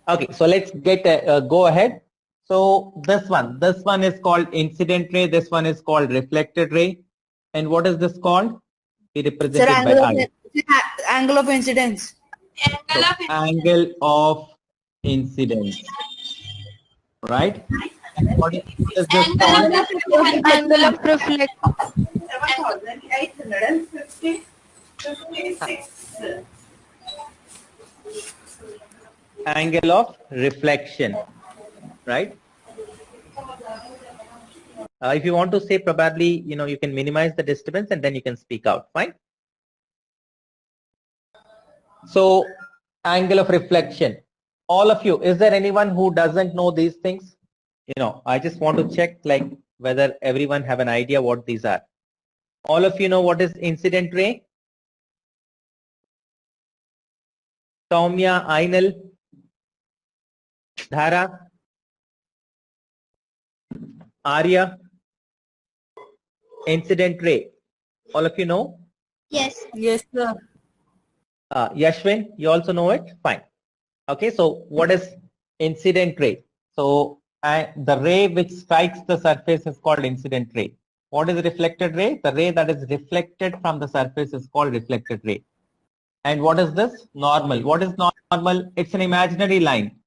Okay, so let's get go ahead. So this one is called incident ray. This one is called reflected ray. And what is this called? Be Sir, represented by I. angle of incidence. Angle of incidence. Right? And what is this called? Angle of reflection. 1856. Angle of reflection. Right? If you want to say, probably, you can minimize the disturbance and then you can speak out. Fine. So, angle of reflection. All of you, is there anyone who doesn't know these things? I just want to check like whether everyone have an idea what these are. All of you know what is incident ray? Soumya, Ainul, Dhara, Arya. Incident ray. All of you know? Yes. Yes, sir. Yashwin, you also know it? Fine. Okay, so what is incident ray? So the ray which strikes the surface is called incident ray. What is reflected ray? The ray that is reflected from the surface is called reflected ray. And what is this? Normal. What is normal? It's an imaginary line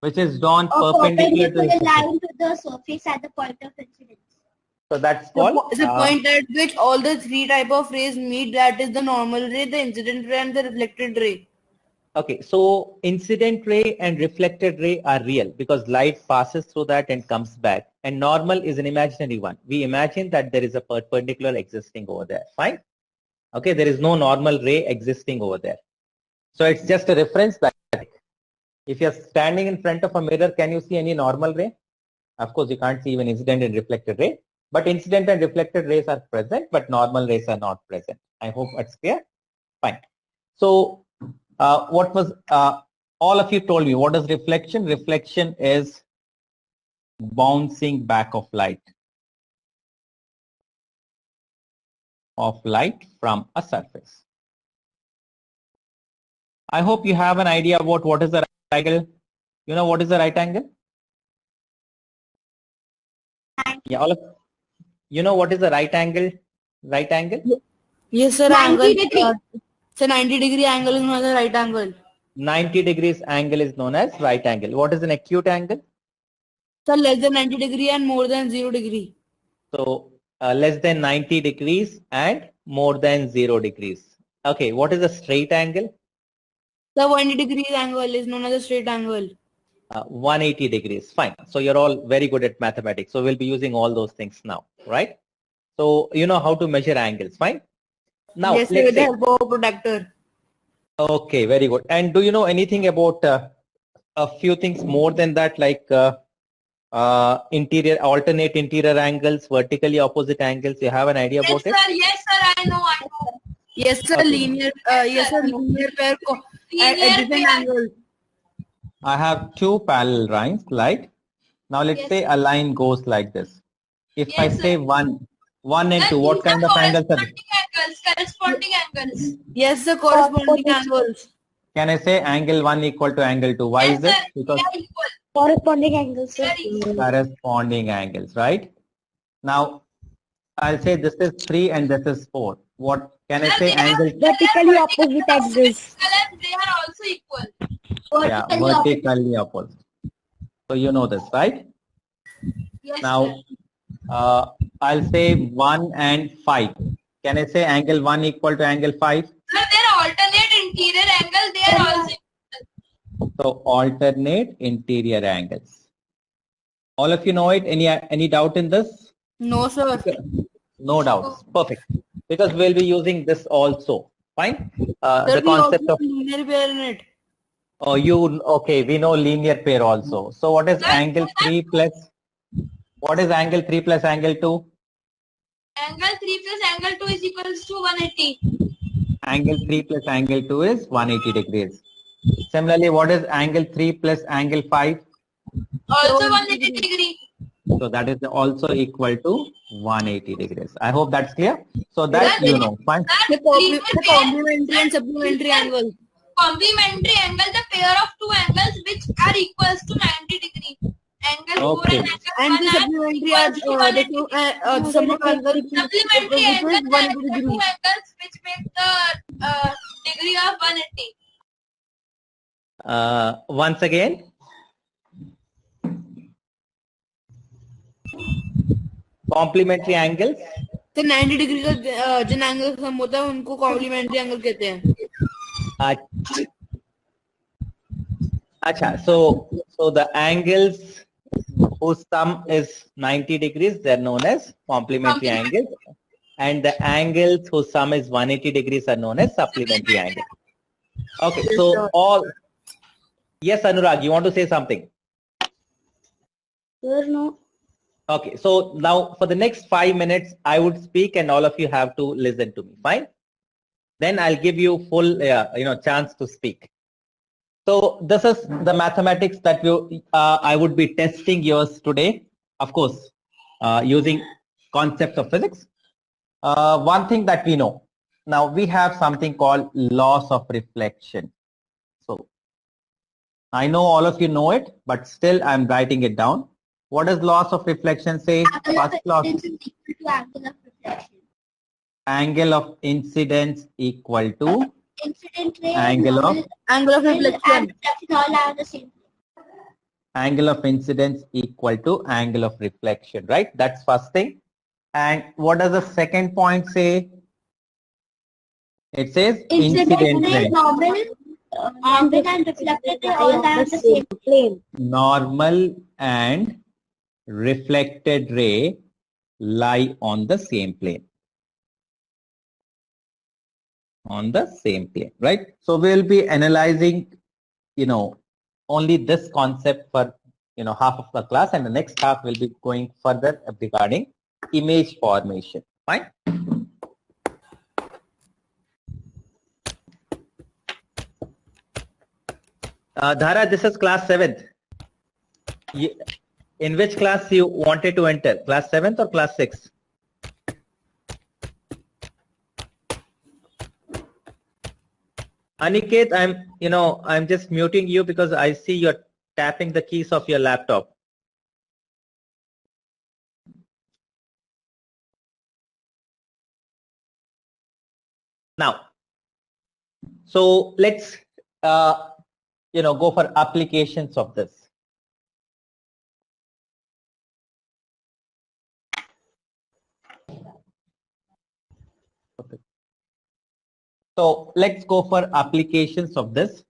which is drawn perpendicular to the line to the surface at the point of incidence. So that's called the point at which all the three type of rays meet. That is the normal ray, the incident ray, and the reflected ray. Okay, so incident ray and reflected ray are real because light passes through that and comes back. And normal is an imaginary one. We imagine that there is a perpendicular existing over there. Fine. Okay, there is no normal ray existing over there. So it's just a reference that if you're standing in front of a mirror, can you see any normal ray? Of course, you can't see even incident and reflected ray. But incident and reflected rays are present, but normal rays are not present. I hope that's clear. Fine. So what was all of you told me? What is reflection? Reflection is bouncing back of light from a surface. I hope you have an idea about what is the right angle. You know what is the right angle? Yeah, all of you know what is the right angle? Right angle? Yes, sir. 90 degree. So 90-degree angle is known as a right angle. 90 degrees angle is known as right angle. What is an acute angle? So less than 90 degree and more than 0 degree. So less than 90 degrees and more than 0 degrees. Okay, what is a straight angle? The 180 degrees angle is known as a straight angle. 180 degrees. Fine. So you're all very good at mathematics. So we'll be using all those things now, right? So you know how to measure angles. Fine. Now yes, with the help of a protractor. Okay, very good. And do you know anything about a few things more than that, like alternate interior angles, vertically opposite angles? You have an idea about it? Yes, sir. I know. Yes, sir. Okay. Linear pair adjacent angles. I have two parallel lines, like now let's say a line goes like this. If I say one and two, what kind of angles are they? Corresponding angles. Yes, the corresponding angles. Can I say angle 1 equal to angle 2? Why yes, is it? Sir, because corresponding angles. Corresponding angles, right? Now I'll say this is 3 and this is 4. What can I say? Angle vertically opposite angles. They are also equal. Yeah, vertically opposite. So you know this, right? Yes, now I'll say 1 and 5. Can I say angle 1 equal to angle 5? Sir, they're alternate interior angles. They are also equal. So alternate interior angles. All of you know it. Any doubt in this? No, sir. No doubts. Perfect. Because we'll be using this also. Fine. Sir, the concept of linear pair in it. Oh, okay. We know linear pair also. So what is angle 3 plus? What is angle 3 plus angle 2? Angle 3 plus angle 2 is equals to 180. Angle 3 plus angle 2 is 180 degrees. Similarly, what is angle 3 plus angle 5? Also 180 degree. So that is also equal to 180 degrees. I hope that's clear. So that you know. Fine. The complementary and supplementary angles. Complementary angle, the pair of two angles which are equals to 90 degree. Angle 4 Okay. and And angle the 1 are supplementary equals to 180 degree. the sum of angles Supplementary which angles is are 180 the two degrees. angles which make the degree of 180. Once again. Complementary angles. तो 90 degree का जिन angle sum होता है उनको complementary angle कहते हैं. Acha, so the angles whose sum is 90 degrees, they're known as complementary angles, and the angles whose sum is 180 degrees are known as supplementary angles. Okay, so all. Yes, Anurag, you want to say something? Sir, no. Okay, so now for the next 5 minutes, I would speak and all of you have to listen to me. Fine? Then I'll give you full, chance to speak. So this is the mathematics that I would be testing yours today. Of course, using concepts of physics. One thing that we know, now we have something called laws of reflection. So I know all of you know it, but still I'm writing it down. What does laws of reflection say? First law. Angle of incidence equal to Incident ray. Angle of reflection. All are the same. Angle of incidence equal to angle of reflection, right? That's first thing. And what does the second point say? It says incident ray. Normal and reflected ray all are the same plane. Normal and reflected ray lie on the same plane. On the same plane, right? So we'll be analyzing, only this concept for, half of the class, and the next half will be going further regarding image formation. Fine. Dhara, this is class 7th. In which class you wanted to enter? Class 7th or class 6th? Aniket, I'm just muting you because I see you're tapping the keys of your laptop. Now, so let's, go for applications of this. Okay. So let's go for applications of this.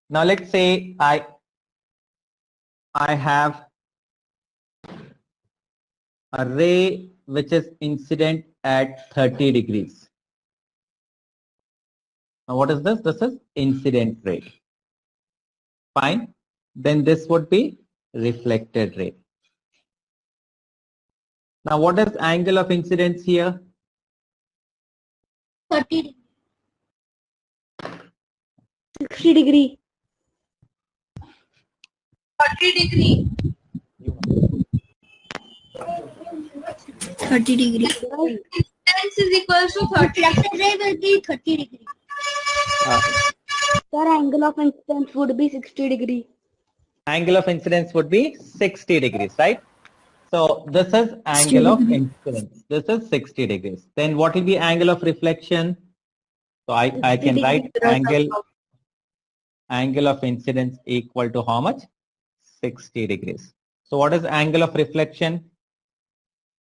Now let's say I have a ray which is incident at 30 degrees. Now what is this? This is incident ray. Fine. Then this would be reflected ray. Now what is angle of incidence here? 30 degree. 60 degree. 30 degree. 30 degree. Incidence is equals to 30. Reflected ray will be 30 degree. Sir, angle of incidence would be 60 degree. Angle of incidence would be 60 degrees, right? So this is angle of incidence. This is 60 degrees. Then what will be angle of reflection? So I can write angle of incidence equal to how much? 60 degrees. So what is angle of reflection?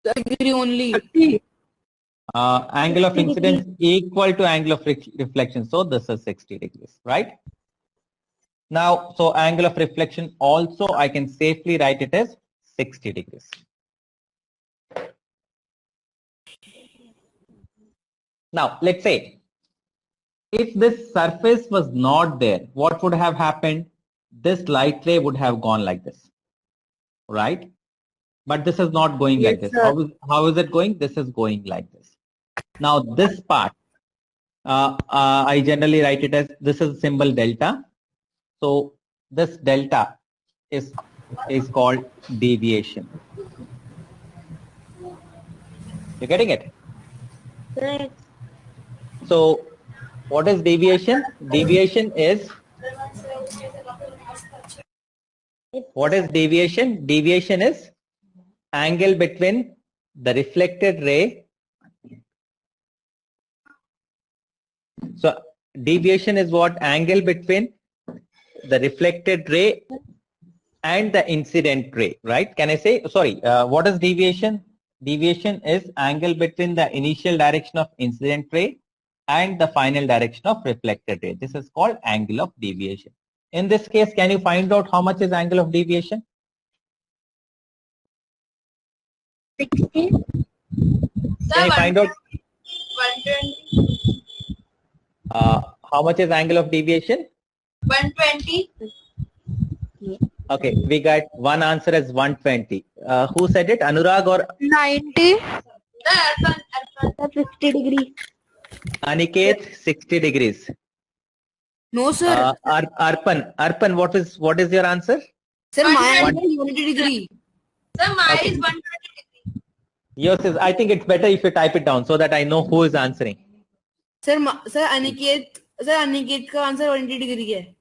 Degree only. Angle of incidence equal to angle of reflection. So this is 60 degrees, right? Now, so angle of reflection also I can safely write it as 60 degrees. Now, let's say if this surface was not there, what would have happened? This light ray would have gone like this, right? But this is not going like this. How is it going? This is going like this. Now, this part, I generally write it as, this is symbol delta. So this delta is called deviation. You're getting it? Correct. So what is deviation? Deviation is, what is deviation? Deviation is angle between the reflected ray. So deviation is what? Angle between the reflected ray and the incident ray, right? Can I say, sorry, what is deviation? Deviation is angle between the initial direction of incident ray and the final direction of reflected ray. This is called angle of deviation. In this case, can you find out how much is angle of deviation? 60. Can you find out 120. how much is angle of deviation? 120. Okay, we got one answer as 120. Who said it? Anurag or 90. Arpan. 50 degrees. Aniket? 60 degrees. No, sir. Arpan, what is your answer? Sir, my 120. angle is 180 degree. Sir, mine Okay. is 120 degree. Yours is, I think it's better if you type it down so that I know who is answering. Sir, Aniket का answer 180 degree है.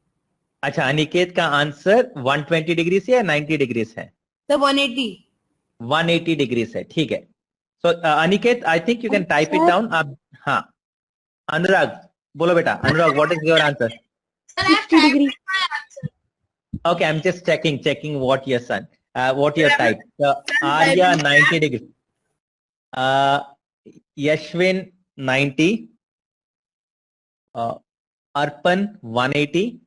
अच्छा, अनिकेत का answer 120 degree से या 90 degree है? Sir, 180. 180 degree है, ठीक है. So Aniket, I think you can type it down. आप, हाँ. अनुराग, बोलो बेटा. अनुराग, what is your answer? Sir, I have 60 typed degree. my answer. Okay, I'm just checking what your son, what your type. Arya 90 degree. Yashwin 90. Arpan 180.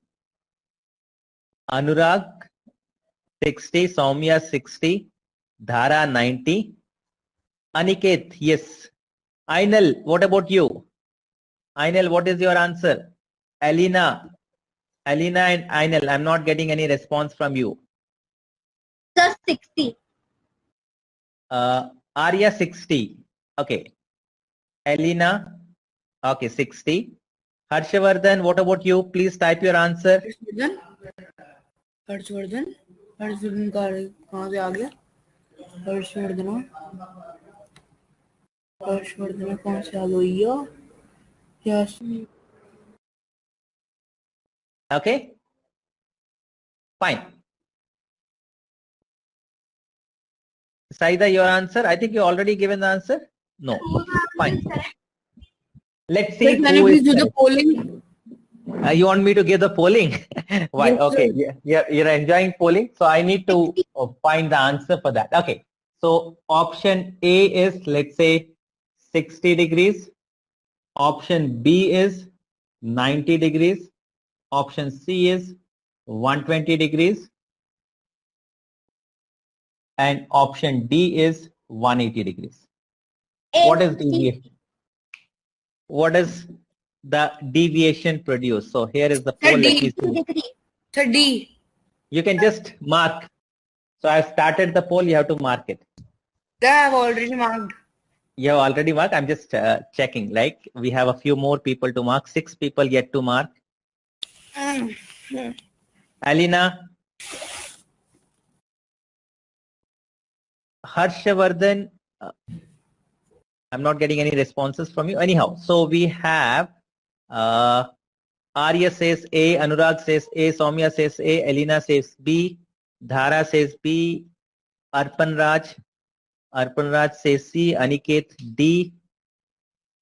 Anurag 60. Soumya 60. Dhara 90. Aniket, yes. Ainal, what about you? Ainal, what is your answer? Alina and Ainal, I'm not getting any response from you. Sir, 60. Arya 60. Okay. Elena, okay, 60. Harshavardhan, what about you? Please type your answer. Harshvardhan कहाँ से आ गया? हर्षवर्धन कहाँ से आ गया? Yes. Okay. Fine. Saida, your answer? I think you already given the answer. No. Fine. Let's see. Can you Who please is do the correct. polling? You want me to give the polling? Why? Yes, Okay. sir. You're enjoying polling. So I need to find the answer for that. Okay. So option A is, let's say, 60 degrees. Option B is 90 degrees. Option C is 120 degrees. And option D is 180 degrees. What is deviation? What is the deviation produced? So here is the poll. Let me 60 see. degree. Sir, D. You can just mark. So I've started the poll. You have to mark it. I have already marked. You have already marked. I'm just checking. Like we have a few more people to mark. 6 people yet to mark. Alina. Harshavardhan. I'm not getting any responses from you. Anyhow, so we have Arya says A, Anurag says A, Soumya says A, Elena says B, Dhara says B, Arpan Raj says C, Aniket D,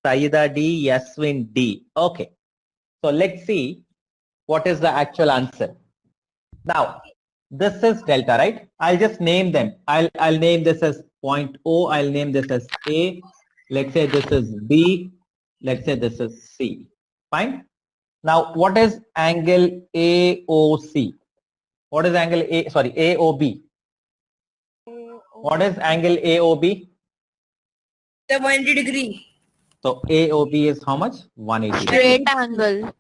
Saida D, Yaswin D. Okay. So let's see what is the actual answer. Now, this is delta, right? I'll just name them. I'll name this as point O. I'll name this as A. Let's say this is B. Let's say this is C. Fine. Now, what is angle AOC? What is angle A? Sorry, AOB. What is angle AOB? Sir, 180 degree. So AOB is how much? 180. Straight angle.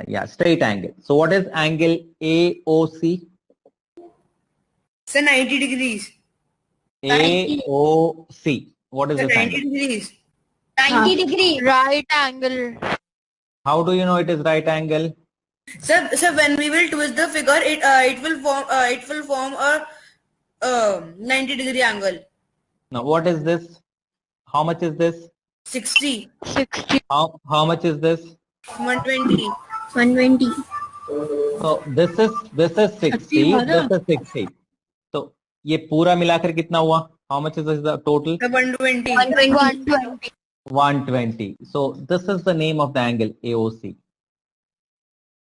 Yeah, straight angle. So what is angle AOC? Sir, 90 degrees. AOC. What is Sir, this 90 angle? degrees. 90 degree. Right angle. How do you know it is right angle? Sir, when we will twist the figure, it will form a 90 degree angle. Now what is this? How much is this? 60. How much is this? 120. 120. So this is 60. This is 60. So ये पूरा मिलाकर कितना हुआ? How much is the total? 120. 120. So this is the name of the angle AOC.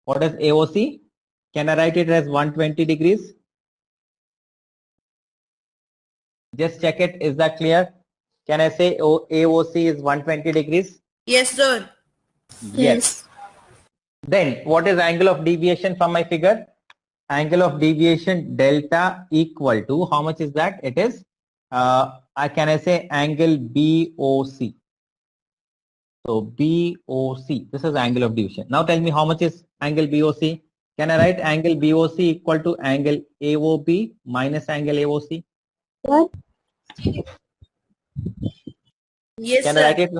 What is AOC? Can I write it as 120 degrees? Just check it. Is that clear? Can I say AOC is 120 degrees? Yes, sir. Yes. Then what is angle of deviation from my figure? Angle of deviation delta equal to, how much is that? It is, can I say angle BOC? So BOC, this is angle of deviation. Now tell me how much is angle BOC? Can I write angle BOC equal to angle AOB minus angle AOC? Sir? Yes, Can sir. I write it?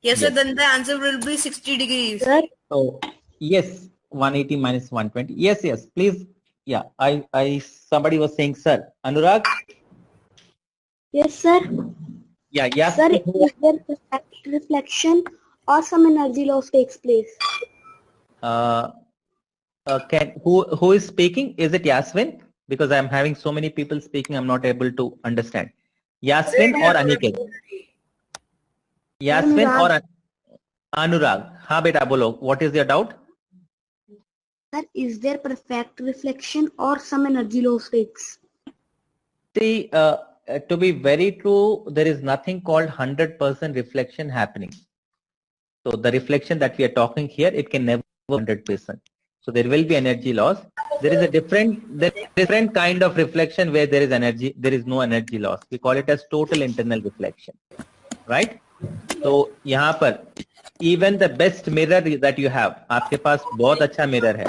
Yes, sir. Yes. Then the answer will be 60 degrees. Sir? So yes, 180 minus 120. Yes, yes, please. Yeah, somebody was saying, sir. Anurag? Yes, sir. Yeah, yes. Sir, is there perfect reflection or some energy loss takes place? Who is speaking? Is it Yasmin? Because I'm having so many people speaking, I'm not able to understand. Yasmin or Aniket? Yasmin or Anurag? हाँ बेटा बोलो. What is your doubt? Sir, is there perfect reflection or some energy loss takes? See, to be very true, there is nothing called 100% reflection happening. So the reflection that we are talking here, it can never be 100%. So there will be energy loss. There is a different kind of reflection where there is no energy loss. We call it as total internal reflection, right? So यहाँ पर even the best mirror that you have, आपके पास बहुत अच्छा mirror है,